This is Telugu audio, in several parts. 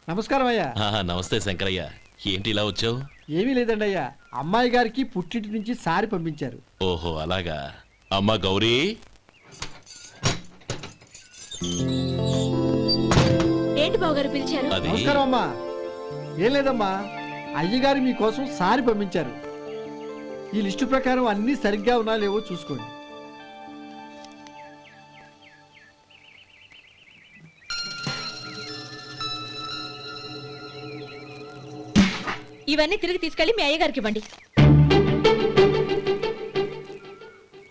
నమస్కారం అయ్యా. నమస్తే శంకరయ్య, ఏంటి ఇలా వచ్చావు? ఏమీ లేదండి అయ్యా, అమ్మాయి గారికి పుట్టింటి నుంచి సారి పంపించారు. ఓహో అలాగా. అమ్మా గౌరీ, ఏంటి బావగారు పిలిచారు? నమస్కారం అమ్మా. ఏం లేదమ్మా, అయ్యగారు మీకోసం సారి పంపించారు. ఈ లిస్టు ప్రకారం అన్ని సరిగ్గా ఉన్నా లేవో చూసుకోండి. ఇవన్నీ తిరిగి తీసుకెళ్లి మీ అయ్యగారికి ఇవ్వండి.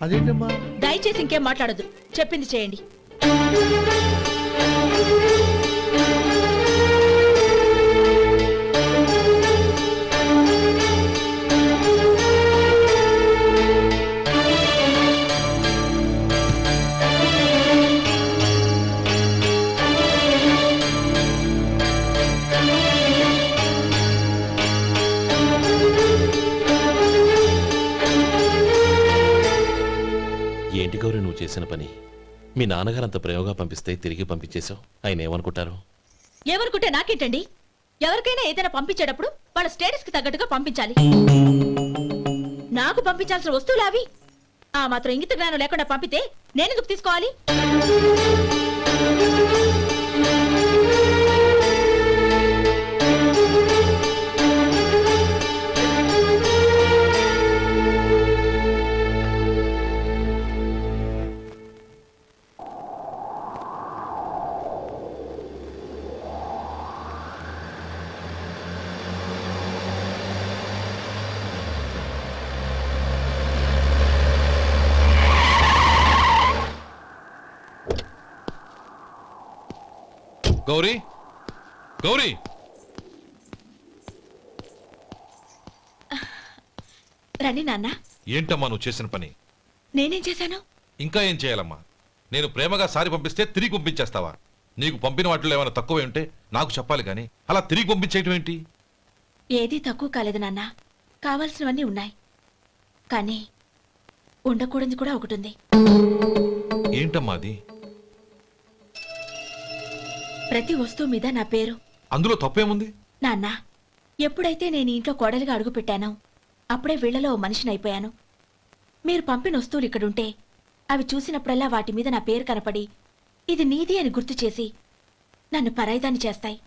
అదేంటమ్మా? దయచేసి ఇంకేం మాట్లాడొద్దు, చెప్పింది చేయండి. ఏంటి గౌరీ నువ్వు చేసిన పని? మీ నాన్నగారు అంత ప్రేమగా పంపిస్తే తిరిగి పంపించేశావు. ఆయన ఏమనుకుంటారు? ఏమనుకుంటే నాకేంటండి? ఎవరికైనా ఏదైనా పంపించేటప్పుడు వాళ్ళ స్టేటస్ కి తగ్గట్టుగా పంపించాలి. నాకు పంపించాల్సిన వస్తువులు అవి. ఆ మాత్రం ఇంగిత జ్ఞానం లేకుండా పంపితే నేనెందుకు తీసుకోవాలి? గౌరీ, గౌరీ, రండి నాన్న. ఏంటమ్మా నువ్వు చేసిన పని? నేనేం చేశాను? ఇంకా ఏం చేయాలమ్మా? నేను ప్రేమగా సారి పంపిస్తే తిరిగి పంపించేస్తావా? నీకు పంపిన వాటిలో ఏమైనా తక్కువ ఉంటే నాకు చెప్పాలి కానీ అలా తిరిగి పంపించేయటం ఏంటి? ఏదీ తక్కువ కాలేదు నాన్న, కావాల్సినవన్నీ ఉన్నాయి. కానీ ఉండకూడదు కూడా ఒకటి ఉంది. ఏంటమ్మా అది? ప్రతి వస్తువు మీద నా పేరు. అందులో తప్పేముంది? నాన్న, ఎప్పుడైతే నేను ఇంట్లో కోడలిగా అడుగు పెట్టానో అప్పుడే వీళ్లలో మనిషిని అయిపోయాను. మీరు పంపిన వస్తువులు ఇక్కడుంటే అవి చూసినప్పుడల్లా వాటి మీద నా పేరు కనపడి ఇది నీది అని గుర్తు చేసి నన్ను పరాయిదాన్ని చేస్తాయి.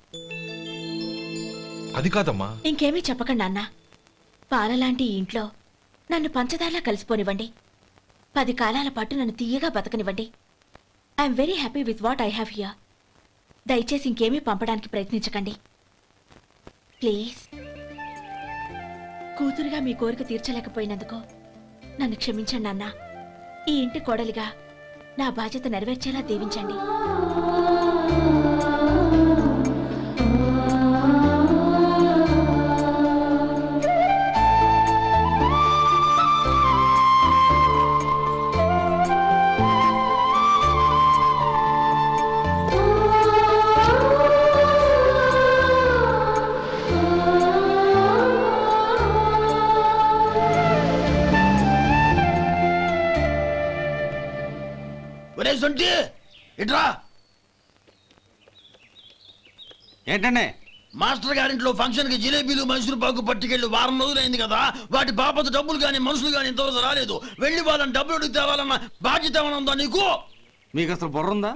అది కాదమ్మా. ఇంకేమీ చెప్పకండి నాన్న. పాలలాంటి ఈ ఇంట్లో నన్ను పంచదారలా కలిసిపోనివ్వండి. 10 కాలాల పాటు నన్ను తీయగా బతకనివ్వండి. I'm very happy with what I have here. దయచేసి ఇంకేమీ పంపడానికి ప్రయత్నించకండి ప్లీజ్. కూతురుగా మీ కోరిక తీర్చలేకపోయినందుకు నన్ను క్షమించండి నాన్న. ఈ ఇంటి కోడలిగా నా బాధ్యత నెరవేర్చేలా దీవించండి. ఏంటండి? మాస్టర్ గారింట్లో ఫంక్షన్ కి జిలేబీలు మైసూరు పాకు పట్టుకెళ్ళి వారం రోజులైంది కదా. వాటి బాపత డబ్బులు కానీ మనుషులు కానీ ఇంతవరకు రాలేదు. వెళ్ళి వాళ్ళని డబ్బులు అడిగి తేవాలన్న బాధ్యత ఏమైనా ఉందా నీకు? మీకు అసలు బుర్ర ఉందా?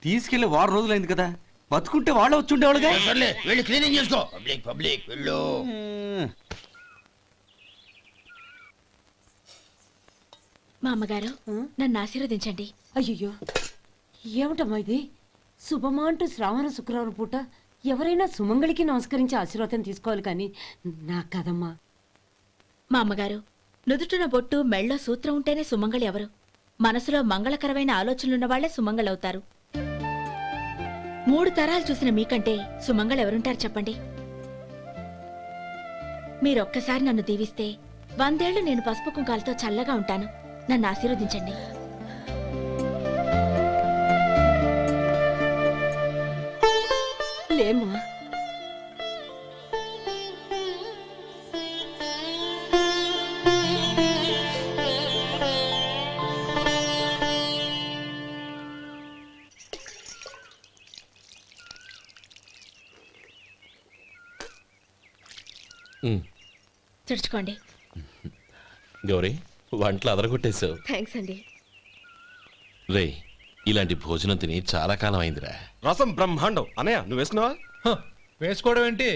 తీసుకెళ్లి వారం రోజులైంది కదా, బతుకుంటే వాళ్ళు వచ్చి ఉండేవాళ్ళుగా. సర్లే, వెళ్ళి క్లీనింగ్ చేసుకో. పబ్లిక్ పబ్లిక్ వెళ్ళు. మా అమ్మగారు నన్ను ఆశీర్వదించండి. అయ్యో, ఏమిటమ్మా ఇది? శుభమా అంటూ శ్రావణ శుక్రవారం పూట ఎవరైనా సుమంగళికి నమస్కరించి ఆశీర్వాదం తీసుకోవాలి కానీ నాకు కదమ్మా. మా అమ్మగారు, నుదుటిన బొట్టు మెళ్ళో సూత్రం ఉంటేనే సుమంగళి ఎవరు? మనసులో మంగళకరమైన ఆలోచనలున్న వాళ్లే సుమంగళవుతారు. 3 తరాలు చూసిన మీకంటే సుమంగళ ఎవరుంటారు చెప్పండి? మీరొక్కసారి నన్ను దీవిస్తే 100 ఏళ్లు నేను పసుపు కుంకాలతో చల్లగా ఉంటాను. నన్ను ఆశీర్వదించండి. లేమ్మా, తుడుచుకోండి. గౌరీ వంటలు అదరగొట్టేశావు. థ్యాంక్స్ అండి. రే ఇలాంటి భోజనం తిని చాలా కాలం అయిందిరా. రసం బ్రహ్మాండం. అనయ్య నువ్వు వేసుకున్నావా? వేసుకోవడం ఏంటి,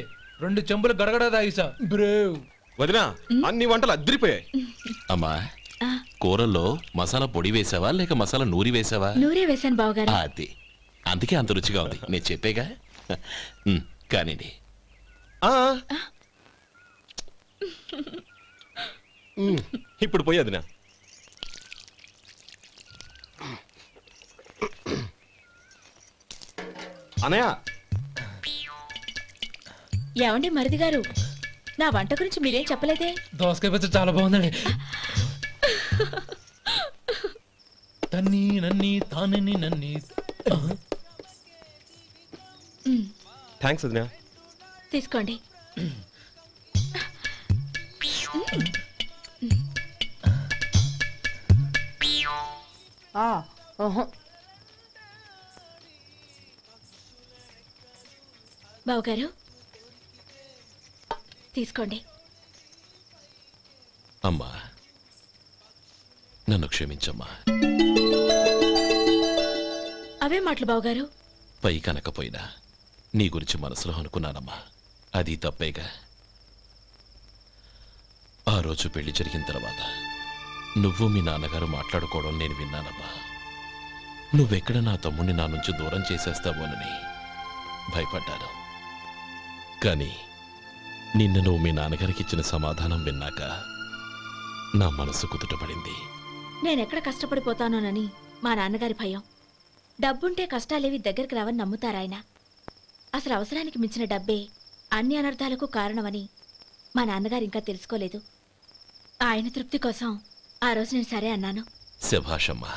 2 చెంబులు గడగడ తాగిసా. బ్రేవ్ వదినా అన్ని వంటలు అద్దరిపోయాయి. అమ్మా కూరల్లో మసాలా పొడి వేసావా లేక మసాలా నూరి వేసావా? నూరే వేశాను బావగారు. అది అందుకే అంత రుచిగా ఉంది. నేను చెప్పేగా. కానివ్వండి. ఇప్పుడు పోయి వదినా. అనయ్య ఏమండి మరిది గారు, నా వంట గురించి మీరేం చెప్పలేదే? దోసకాయ పచ్చడి చాలా బాగుందండి. తన్ని నన్ని తానని నన్ని. థ్యాంక్స్ వదినా. తీసుకోండి. బావగారు తీసుకోండి. అమ్మా నన్ను క్షమించమ్మా. అవే మాటలు బావగారు. పై కనకపోయినా నీ గురించి మనసులో అనుకున్నానమ్మా. అది తప్పేగా. ఆ రోజు పెళ్లి జరిగిన తర్వాత నువ్వు మీ నాన్నగారు మాట్లాడుకోవడం నేను విన్నానమ్మా. నువ్వెక్కడ నా తమ్ముడిని నా నుంచి దూరం చేసేస్తావోనని భయపడ్డాను. కానీ నిన్న నువ్వు మీ నాన్నగారికి ఇచ్చిన సమాధానం విన్నాక నా మనసు కుదుటపడింది. నేనెక్కడ కష్టపడిపోతానోనని మా నాన్నగారి భయం. డబ్బుంటే కష్టాలేవి దగ్గరికి రావని నమ్ముతారాయన. అసలు అవసరానికి మించిన డబ్బే అన్ని అనర్థాలకు కారణమని మా నాన్నగారు ఇంకా తెలుసుకోలేదు. ఆయన తృప్తి కోసం ఆ రోజు నేను సరే అన్నాను. శభాషమ్మా,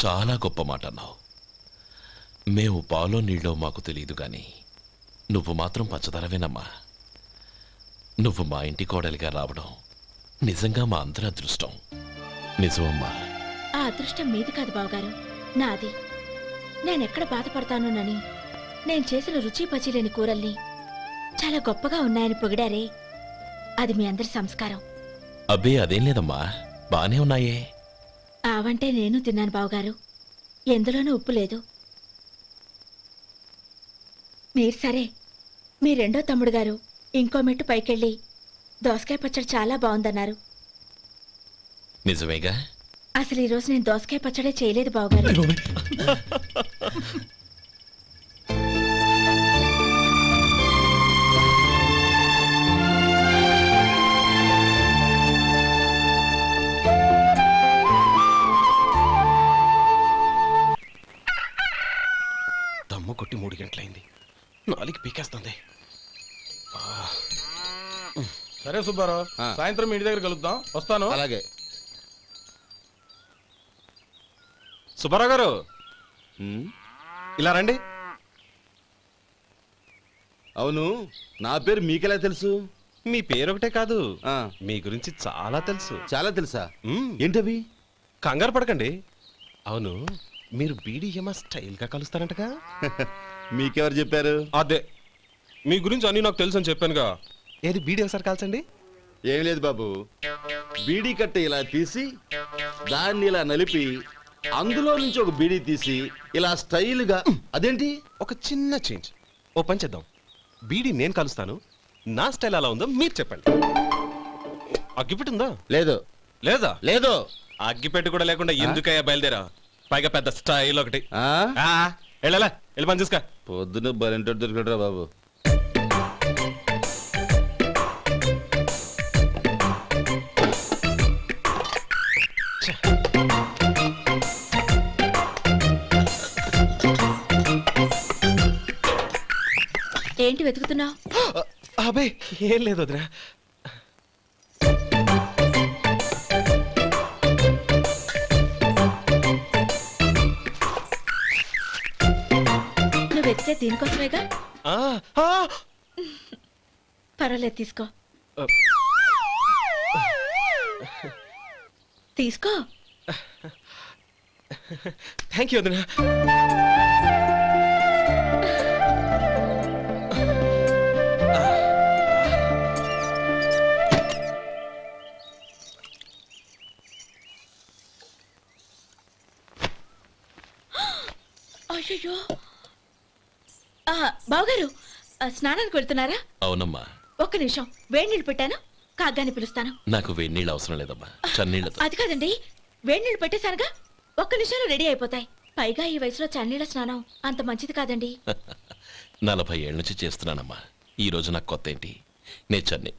చాలా గొప్ప మాట అన్నావు. మేము పాలో నీళ్ళో మాకు తెలియదు గాని నువ్వు మాత్రం పచ్చదనవేనమ్మా. నువ్వు మా ఇంటి కోడలిగా రావడం నిజంగా మా అందరి అదృష్టం. నిజమమ్మా. ఆ అదృష్టం మీది కాదు బావగారు, నాది. నేనెక్కడ బాధపడతానోనని నేను చేసిన రుచి పచిలేని కూరల్ని చాలా గొప్పగా ఉన్నాయని పొగిడారే, అది మీ అందరి సంస్కారం. అబ్బే అదేం లేదమ్మా, బానే ఉన్నాయే. ఆవంటే నేను తిన్నాను బావగారు, ఎందులోనూ ఉప్పు లేదు. మీరు సరే, మీ రెండో తమ్ముడు గారు ఇంకో మెట్టు పైకెళ్ళి దోసకాయ పచ్చడి చాలా బాగుందన్నారు. నిజమేగా? అసలు ఈరోజు నేను దోసకాయ పచ్చడే చేయలేదు బావగారు. దమ్ము కొట్టి 3 గంటలైంది. 4కి పీకేస్తుంది. సరే సుబ్బారావు, సాయంత్రం ఇంటి దగ్గర కలుద్దాం. వస్తాను. అలాగే. సుబ్బారావు గారు ఇలా రండి. అవును, నా పేరు మీకెలా తెలుసు? మీ పేరు ఒకటే కాదు, మీ గురించి చాలా తెలుసు. చాలా తెలుసా? ఏంటవి? కంగారు పడకండి. అవును, మీరు బీడీఎం స్టైల్ గా కలుస్తారంటగా? మీకెవరు చెప్పారు? అదే, మీ గురించి అన్ని నాకు తెలుసు అని చెప్పానుగా. ఏది బీడీ ఒకసారి కాల్చండి. ఏం లేదు బాబు, బీడీ కట్ట ఇలా తీసి దాన్ని ఇలా నలిపి అందులో నుంచి ఒక బీడీ తీసి ఇలా స్టైల్గా. అదేంటి? ఒక చిన్న చేంజ్. ఓ పని చేద్దాం, బీడీ నేను కలుస్తాను, నా స్టైల్ అలా ఉందో మీరు చెప్పండి. అగ్గిపెట్టి ఉందా? లేదు. లేదా? లేదు. అగ్గిపెట్టి కూడా లేకుండా ఎందుకయ్యా బయలుదేరా? పైగా పెద్ద స్టైల్ ఒకటి. వెళ్ళాలా, వెళ్ళి పని చూసుకో. పొద్దున బలింటోడు దొరికడరా బాబు. ఏంటి వెతుకుతున్నావు? అబే ఏం లేదు వదినా. నువ్వు వెతికే దీనికోసమేగా. పర్వాలేదు, తీసుకో. తీసుకో. థ్యాంక్ యూ వదినా. బావగారు స్నానానికి వెళ్తున్నారా? అవునమ్మా. ఒక్క నిమిషం, వేడి నీళ్ళు పెట్టాను, కాగ్గాని పిలుస్తాను. నాకు వేడి నీళ్ళు అవసరం లేదమ్మా, చన్నీళ్ళతో. అది కాదండి, వేడి నీళ్ళు పెట్టేశానుగా, ఒక్క నిమిషంలో రెడీ అయిపోతాయి. పైగా ఈ వయసులో చన్నీళ్ళ స్నానం అంత మంచిది కాదండి. 40 ఏళ్ళ నుంచి చేస్తున్నానమ్మా. ఈ రోజు నాకు కొత్త ఏంటి? నే చన్ని.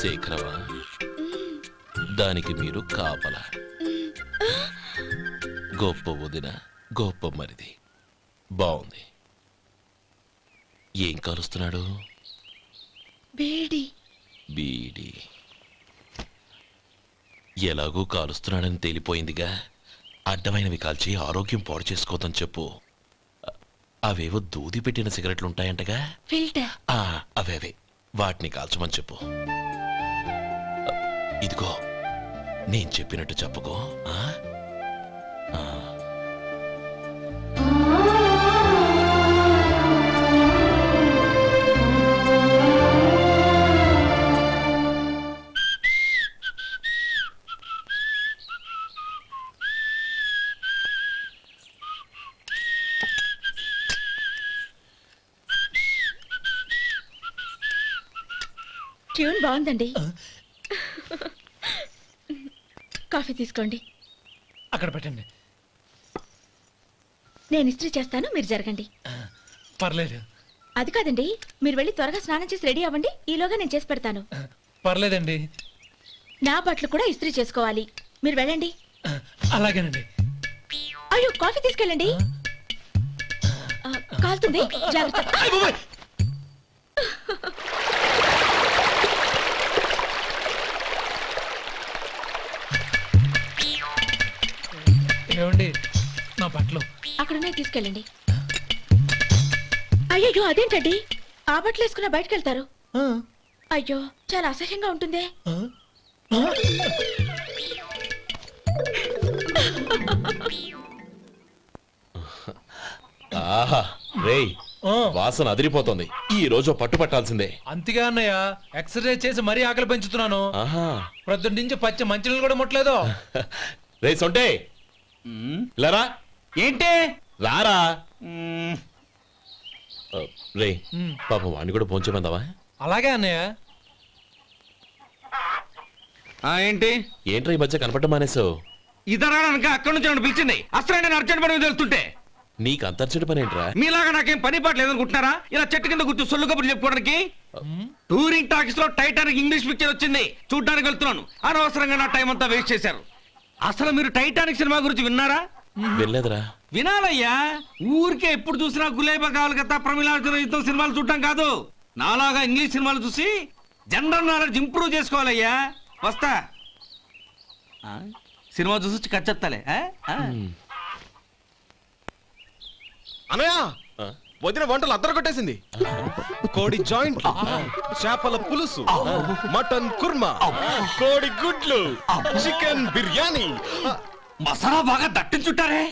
శేఖరవా, దానికి మీరు కాపలా. గొప్ప వదిన, గొప్ప మరిది. బాగుంది. ఏం కాలుస్తున్నాడు? బీడి. బీడి ఎలాగూ కాలుస్తున్నాడని తేలిపోయిందిగా. అడ్డమైనవి కాల్చి ఆరోగ్యం పాడు చేసుకోదని చెప్పు. అవేవో దూది పెట్టిన సిగరెట్లుంటాయంటగా, ఫిల్టర్. అవే వాటిని కాల్చమని చెప్పు. ఇదిగో నేను చెప్పినట్టు చెప్పుకో. ట్యూన్ బాగుందండి. కాఫీ తీసుకోండి. అక్కడ పెట్టండి. నేను ఇస్త్రీ చేస్తాను, మీరు జరగండి. పర్లేదు. అది కాదండి, మీరు వెళ్ళి త్వరగా స్నానం చేసి రెడీ అవ్వండి, ఈలోగా నేను చేసి పెడతాను. పర్లేదండి. నా బట్టలు కూడా ఇస్త్రీ చేసుకోవాలి, మీరు వెళ్ళండి. అలాగేనండి. అయ్యో, కాఫీ తీసుకెళ్ళండి. కాలుతుంది, జాగ్రత్త. ఏమండి, నా బట్టలు అక్కడున్నాయి, తీసుకెళ్ళండి. అయ్యో, అదేంటండి, ఆ బట్టలు వేసుకున్న బయటకు వెళ్తారు? అయ్యో, చాలా అసహ్యంగా ఉంటుందే. ఆహా రేయ్, వాసన అదిరిపోతుంది. ఈ రోజు పట్టు పట్టాల్సిందే. అంతగా అన్నయ్య, ఎక్సర్సైజ్ చేసి మరీ ఆకలి పెంచుతున్నాను. ప్రొద్దున నుంచి పచ్చ మంచినీళ్ళు కూడా ముట్టలేదు. రే సొంటే, లరా. ఏంటి? రారా. రే పాపం వాణ్ణి కూడా పోంచమందావా? అలాగే అన్నయ్య. ఏంటి ఏంట్రా ఈ మధ్య కనపడటం మానేసావు? ఇద్దరు అక్కడి నుంచి నన్ను పిలిచింది. అసలు నేను అర్జెంట్ పని వెళ్తుంటే నీకు అంతర్చడి పని ఏంట్రా? మీలాగా నాకేం పని పాట లేదనుకుంటున్నారా? ఇలా చెట్టు కింద కూర్చో సొల్లు కబుర్లు చెప్పుకోవడానికి. టూరింగ్ టాకీస్ లో టైటానిక్ ఇంగ్లీష్ పిక్చర్ వచ్చింది, చూడ్డానికి వెళ్తున్నాను. అనవసరంగా నా టైం అంతా వేస్ట్ చేశారు. అసలు మీరు టైటానిక్ సినిమా గురించి విన్నారా? వినలేదురా. వినాలయ్యా. ఊరికే ఎప్పుడు చూసినా గులేబా కావాలి కదా, ప్రమిళార్జున యుద్ధం సినిమాలు చూడటం కాదు. నాలాగా ఇంగ్లీష్ సినిమాలు చూసి జనరల్ నాలెడ్జ్ ఇంప్రూవ్ చేసుకోవాలయ్యా. వస్తా. సినిమా చూసి కచ్చెత్తాలే. అనయ్య, వదిన వంటలు అద్దరు కొట్టేసింది. కోడి జాయింట్, చేపల పులుసు, మటన్ కుర్మా, కోడి గుడ్లు, చికెన్ బిర్యానీ, మసాలా బాగా దట్టించుంటారే.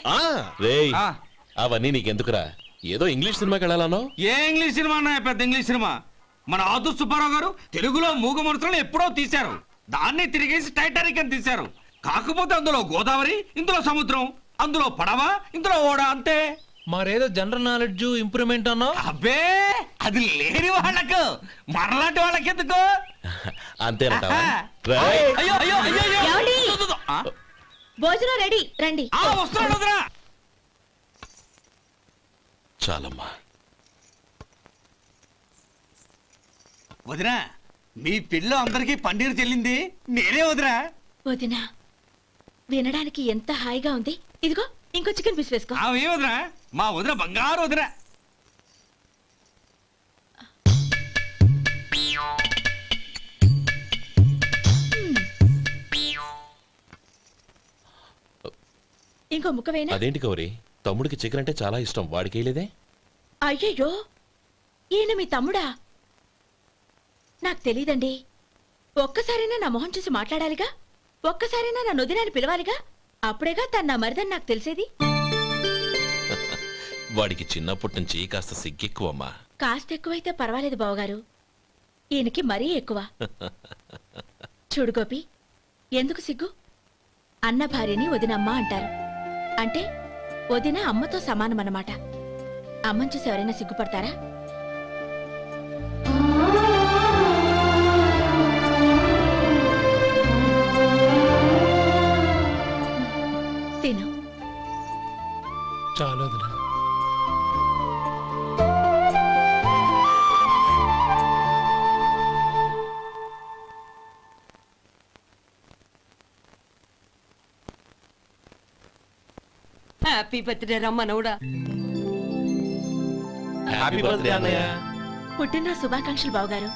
రేయ్, అవన్నీ నీకెందుకురా? ఏదో ఇంగ్లీష్ సినిమాకి వెళ్ళాలనో? ఏ ఇంగ్లీష్ సినిమా అన్నా? పెద్ద ఇంగ్లీష్ సినిమా. మన ఆదు సుబ్బారావు గారు తెలుగులో మూగ మనుషులను ఎప్పుడో తీశారు. దాన్ని తిరిగేసి టైటానిక్ అని తీశారు. కాకపోతే అందులో గోదావరి, ఇందులో సముద్రం, అందులో పడవ, ఇందులో ఓడ, అంతే. మరేదో జనరల్ నాలెడ్జ్ ఇంప్రూవ్మెంట్ అన్నా? అబ్బే, అది లేని వాళ్ళకు, మరలాంటి వాళ్ళకి ఎందుకు? అంతేనంటావా? భోజనం రెడీ, రండి. వస్తున్నాడు. చాలమ్మా. వదినా, మీ పిల్ల అందరికీ పన్నీరు చెల్లింది నేనే వదినా. వదినా, వినడానికి ఎంత హాయిగా ఉంది. ఇదిగో ఇంకో చికెన్ పీస్ వేసుకో. ఏ వదినా, మా వదిన బంగారు వదినా. ఇంకో ముక్క వేయనా? అదేంటి గౌరీ, తమ్ముడికి చికెన్ అంటే చాలా ఇష్టం, వాడికి వేయలేదే? అయ్యయ్యో, ఈయన మీ తమ్ముడా? నాకు తెలీదండి. ఒక్కసారైనా నా మొహం చూసి మాట్లాడాలిగా, ఒక్కసారైనా నా నొదినాన్ని పిలవాలిగా, అప్పుడేగా తన నా మరిదని నాకు తెలిసేది. వాడికి చిన్నప్పటి నుంచి కాస్త సిగ్గెక్కువమ్మా. కాస్త ఎక్కువైతే పర్వాలేదు బావగారు, ఈయనకి మరీ ఎక్కువ. చూడు గోపి, ఎందుకు సిగ్గు? అన్న భార్యని వదినమ్మ అంటారు. అంటే వదిన అమ్మతో సమానమన్నమాట. అమ్మని చూసి ఎవరైనా సిగ్గుపడతారా? తిను. చాలు వదినా. హ్యాపీ బర్త్డే రమ్మనవుడా. హ్యాపీ బర్త్డే అన్నయ్య. పుట్టినరోజు శుభాకాంక్షలు బావగారు.